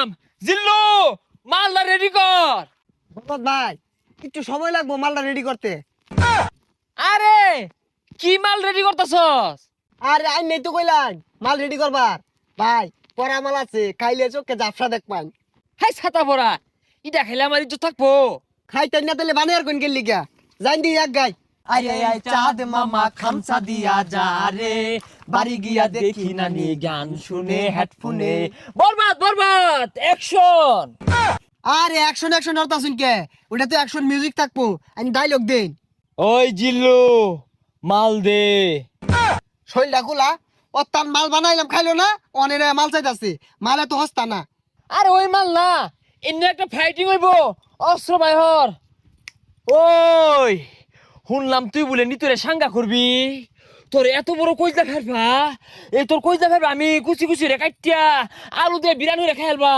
দিলাম। জিল্লু মালটা রেডি কর। বরবাদ ভাই একটু সময় লাগবো মালটা রেডি করতে। আরে কি মাল রেডি করতেছস? আরে আই নেই তো কইলাম মাল রেডি করবার। ভাই পরা মাল আছে খাইলে চোখে জাফরা দেখ পাই। হাই ছাতা পড়া, ইটা খেলে আমার ইজ্জত থাকবো? খাইতে না তাহলে বানিয়ে আর কোন গেলি গা জান দি এক গাই। আরে আই চাঁদ মামা খামসা দিয়া যা রে, বাড়ি গিয়া দেখি নানি গান শুনে হেডফোনে। বরবাদ বরবাদ অ্যাকশন। আরে অ্যাকশন অ্যাকশন অর্থ শুন কে ওটা তো অ্যাকশন মিউজিক থাকবো আমি ডায়লগ দেন। ওই জিল্লু মাল দে। শৈলটা খোলা ও তার মাল বানাইলাম খাইলো না অনেক মাল চাইতাছে মালে তো হস্তা না। আরে ওই মাল না, এমনি একটা ফাইটিং হইব অস্ত্র বাইহর। ওই শুনলাম তুই বলে নি তোরে সাঙ্গা করবি, তোর এত বড় কইজা ফেলবা, এই তোর কইজা ফেলবা আমি কুচি কুচি রে কাটিয়া আলু দিয়ে বিরানি রে খেলবা।